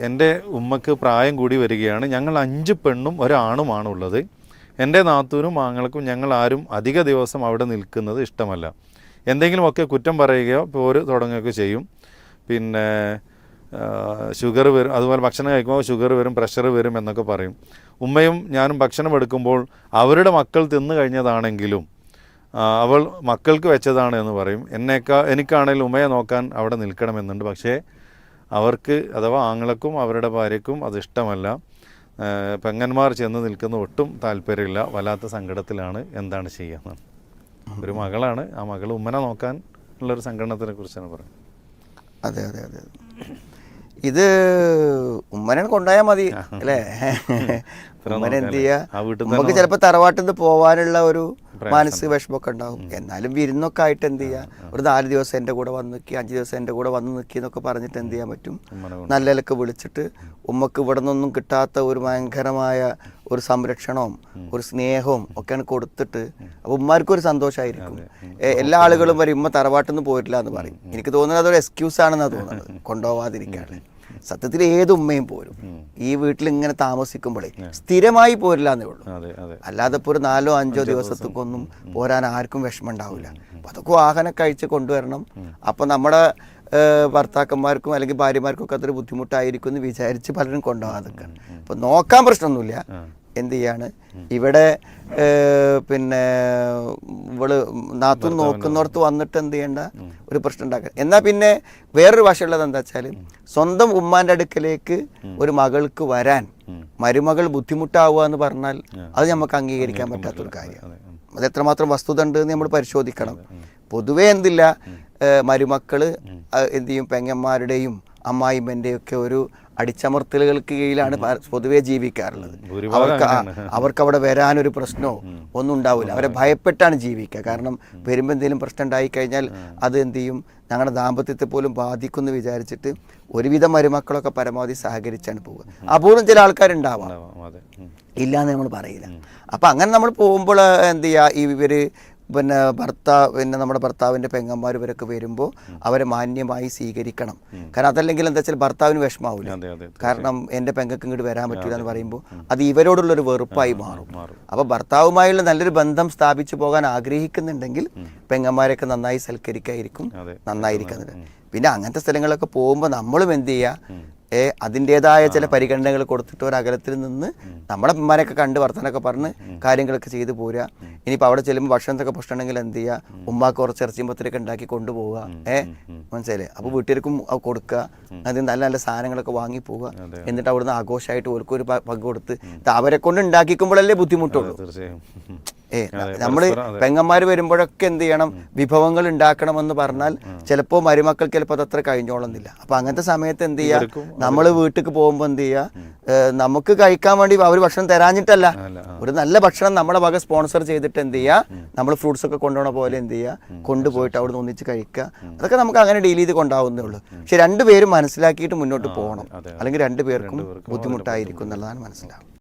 എൻ്റെ ഉമ്മക്ക് പ്രായം കൂടി വരികയാണ്. ഞങ്ങൾ 5 പെണ്ണും ഒരാണുമാണുള്ളത്. എൻ്റെ നാത്തൂനും ആങ്ങൾക്കും ഞങ്ങൾ ആരും അധിക ദിവസം അവിടെ നിൽക്കുന്നത് ഇഷ്ടമല്ല. എന്തെങ്കിലുമൊക്കെ കുറ്റം പറയുകയോ പോര് തുടങ്ങുകയൊക്കെ ചെയ്യും. പിന്നെ ഷുഗർ വരും, അതുപോലെ ഭക്ഷണം കഴിക്കുമ്പോൾ ഷുഗർ വരും, പ്രഷർ വരും എന്നൊക്കെ പറയും. ഉമ്മയും ഞാനും ഭക്ഷണം എടുക്കുമ്പോൾ അവരുടെ മക്കൾ തിന്നു കഴിഞ്ഞതാണെങ്കിലും അവൾ മക്കൾക്ക് വെച്ചതാണ് എന്ന് പറയും. എനിക്കാണെങ്കിലും ഉമ്മയെ നോക്കാൻ അവിടെ നിൽക്കണമെന്നുണ്ട്. പക്ഷേ അവർക്ക് അഥവാ ആങ്ങളക്കും അവരുടെ ഭാര്യയ്ക്കും അത് ഇഷ്ടമല്ല. പെങ്ങന്മാർ ചെന്ന് നിൽക്കുന്ന ഒട്ടും താല്പര്യമില്ല. വല്ലാത്ത സങ്കടത്തിലാണ്. എന്താണ് ചെയ്യുക? ഒരു മകളാണ്. ആ മകൾ ഉമ്മനെ നോക്കാൻ ഉള്ളൊരു സങ്കടത്തിനെ കുറിച്ചാണ് പറയുന്നത്. അതെ അതെ അതെ, ഇത് ഉമ്മനെ കൊണ്ടുപോയാൽ മതി അല്ലേ? ഉമ്മനെ എന്ത് ചെയ്യുക? നമുക്ക് ചിലപ്പോൾ തറവാട്ടിൽ നിന്ന് പോകാനുള്ള ഒരു മാനസിക വിഷമമൊക്കെ ഉണ്ടാവും. എന്നാലും വിരുന്നൊക്കെ ആയിട്ട് എന്ത് ചെയ്യുക, ഒരു 4 ദിവസം എൻ്റെ കൂടെ വന്ന് നിൽക്കി, 5 ദിവസം എൻ്റെ കൂടെ വന്ന് നിൽക്കി എന്നൊക്കെ പറഞ്ഞിട്ട് എന്ത് ചെയ്യാൻ പറ്റും? നല്ല നിലക്ക് വിളിച്ചിട്ട് ഉമ്മക്ക് ഇവിടെ നിന്നൊന്നും കിട്ടാത്ത ഒരു ഭയങ്കരമായ ഒരു സംരക്ഷണവും ഒരു സ്നേഹവും ഒക്കെയാണ് കൊടുത്തിട്ട് അപ്പോൾ ഉമ്മാർക്കൊരു സന്തോഷമായിരിക്കും. എല്ലാ ആളുകളും പറയും ഉമ്മ തറവാട്ടിൽ നിന്ന് പോയിട്ടില്ല എന്ന് പറയും. എനിക്ക് തോന്നുന്നത് അതൊരു എക്സ്ക്യൂസ് ആണെന്നാണ് തോന്നുന്നത്, കൊണ്ടുപോകാതിരിക്കാണ്. സത്യത്തിൽ ഏത് ഉമ്മയും പോരും. ഈ വീട്ടിൽ ഇങ്ങനെ താമസിക്കുമ്പോഴേ സ്ഥിരമായി പോരില്ല എന്നേ ഉള്ളൂ. അല്ലാതെ ഇപ്പോൾ ഒരു 4 or 5 ദിവസത്തേക്കൊന്നും പോരാൻ ആർക്കും വിഷമം ഉണ്ടാവില്ല. അപ്പം അതൊക്കെ വാഹനമൊക്കെ അയച്ച് കൊണ്ടുവരണം. അപ്പം നമ്മുടെ ഭർത്താക്കന്മാർക്കും അല്ലെങ്കിൽ ഭാര്യമാർക്കും ഒക്കെ അതൊരു ബുദ്ധിമുട്ടായിരിക്കും എന്ന് വിചാരിച്ച് പലരും കൊണ്ടുപോകാതൊക്കെ. അപ്പോൾ നോക്കാൻ പ്രശ്നമൊന്നുമില്ല. എന്ത് ചെയ്യാണ് ഇവിടെ പിന്നെ ഇവള് നാത്തൂൻ നോക്കുന്നിടത്ത് വന്നിട്ട് എന്ത് ചെയ്യേണ്ട ഒരു പ്രശ്നം ഉണ്ടാക്കുക. എന്നാൽ പിന്നെ വേറൊരു വശമുള്ളത് എന്താ വെച്ചാൽ, സ്വന്തം ഉമ്മാൻ്റെ അടുക്കലേക്ക് ഒരു മകൾക്ക് വരാൻ മരുമകൾ ബുദ്ധിമുട്ടാവുക എന്ന് പറഞ്ഞാൽ അത് നമുക്ക് അംഗീകരിക്കാൻ പറ്റാത്തൊരു കാര്യമാണ്. അത് എത്രമാത്രം വസ്തുത ഉണ്ട് എന്ന് നമ്മൾ പരിശോധിക്കണം. പൊതുവേ എന്തില്ല, മരുമക്കൾ എന്ത് ചെയ്യും, പെങ്ങന്മാരുടെയും അമ്മായിമ്മൻ്റെയൊക്കെ ഒരു അടിച്ചമർത്തലുകൾക്ക് കീഴിലാണ് പൊതുവെ ജീവിക്കാറുള്ളത്. അവർക്ക് അവിടെ വരാനൊരു പ്രശ്നമോ ഒന്നും ഉണ്ടാവില്ല. അവരെ ഭയപ്പെട്ടാണ് ജീവിക്കുക. കാരണം വരുമ്പോൾ എന്തെങ്കിലും പ്രശ്നം ഉണ്ടായിക്കഴിഞ്ഞാൽ അത് എന്ത് ചെയ്യും, ഞങ്ങളുടെ ദാമ്പത്യത്തെ പോലും ബാധിക്കുമെന്ന് വിചാരിച്ചിട്ട് ഒരുവിധം മരുമക്കളൊക്കെ പരമാവധി സഹകരിച്ചാണ് പോവുക. അപൂർവം ചില ആൾക്കാരുണ്ടാവാം, ഇല്ലയെന്ന് നമ്മൾ പറയില്ല. അപ്പം അങ്ങനെ നമ്മൾ പോകുമ്പോൾ എന്ത് ചെയ്യുക, ഇവർ പിന്നെ നമ്മുടെ ഭർത്താവിൻ്റെ പെങ്ങന്മാർ ഇവരൊക്കെ വരുമ്പോൾ അവരെ മാന്യമായി സ്വീകരിക്കണം. കാരണം അതല്ലെങ്കിൽ എന്താ വെച്ചാൽ ഭർത്താവിന് വിഷമാവില്ല. കാരണം എൻ്റെ പെങ്ങൾക്ക് ഇങ്ങോട്ട് വരാൻ പറ്റില്ല എന്ന് പറയുമ്പോൾ അത് ഇവരോടുള്ളൊരു വെറുപ്പായി മാറും. അപ്പോൾ ഭർത്താവുമായുള്ള നല്ലൊരു ബന്ധം സ്ഥാപിച്ചു പോകാൻ ആഗ്രഹിക്കുന്നുണ്ടെങ്കിൽ പെങ്ങന്മാരൊക്കെ നന്നായി സൽക്കരിക്കായിരിക്കും നന്നായിരിക്കുന്നത്. പിന്നെ അങ്ങനത്തെ സ്ഥലങ്ങളൊക്കെ പോകുമ്പോൾ നമ്മളും എന്ത് ചെയ്യുക, അതിൻ്റെതായ ചില പരിഗണനകൾ കൊടുത്തിട്ട് ഒരകലത്തിൽ നിന്ന് നമ്മളെ ഉമ്മാരെയൊക്കെ കണ്ട് വർത്തനൊക്കെ പറഞ്ഞ് കാര്യങ്ങളൊക്കെ ചെയ്ത് പോരുക. ഇനിയിപ്പോൾ അവിടെ ചെല്ലുമ്പോൾ ഭക്ഷണത്തൊക്കെ പ്രശ്നമുണ്ടെങ്കിൽ എന്ത് ചെയ്യുക, ഉമ്മാക്ക് കുറച്ച് ഇറച്ചിമ്പത്തിരൊക്കെ ഉണ്ടാക്കി കൊണ്ടുപോവുക. മനസ്സിലായില്ലേ? അപ്പോൾ വീട്ടുകാർക്കും കൊടുക്കുക. അതിന് നല്ല നല്ല സാധനങ്ങളൊക്കെ വാങ്ങി പോവുക. എന്നിട്ട് അവിടുന്ന് ആഘോഷമായിട്ട് ഓർക്കൊരു പങ്ക് കൊടുത്ത് അവരെ കൊണ്ട് ഉണ്ടാക്കിക്കുമ്പോഴല്ലേ ബുദ്ധിമുട്ടുള്ളൂ. നമ്മൾ പെങ്ങന്മാർ വരുമ്പോഴൊക്കെ എന്ത് ചെയ്യണം, വിഭവങ്ങൾ ഉണ്ടാക്കണമെന്ന് പറഞ്ഞാൽ ചിലപ്പോൾ മരുമക്കൾക്ക് ചിലപ്പോൾ അതത്ര കഴിഞ്ഞോളുന്നില്ല. അപ്പം അങ്ങനത്തെ സമയത്ത് എന്ത് ചെയ്യുക, നമ്മൾ വീട്ടിലേക്ക് പോകുമ്പോൾ എന്ത് ചെയ്യുക, നമുക്ക് കഴിക്കാൻ വേണ്ടി അവർ ഭക്ഷണം തരാഞ്ഞിട്ടല്ല, ഒരു നല്ല ഭക്ഷണം നമ്മളെ വക സ്പോൺസർ ചെയ്തിട്ട് എന്ത് ചെയ്യുക, നമ്മൾ ഫ്രൂട്ട്സ് ഒക്കെ കൊണ്ടുപോകണ പോലെ എന്ത് ചെയ്യുക, കൊണ്ടുപോയിട്ട് അവിടെ നിന്ന് ഒന്നിച്ച് കഴിക്കുക. അതൊക്കെ നമുക്ക് അങ്ങനെ ഡീൽ ചെയ്ത് കൊണ്ടാവുന്നേ ഉള്ളൂ. പക്ഷെ 2 പേരും മനസ്സിലാക്കിയിട്ട് മുന്നോട്ട് പോകണം. അല്ലെങ്കിൽ 2 പേർക്കും ബുദ്ധിമുട്ടായിരിക്കും എന്നുള്ളതാണ് മനസ്സിലാവുന്നത്.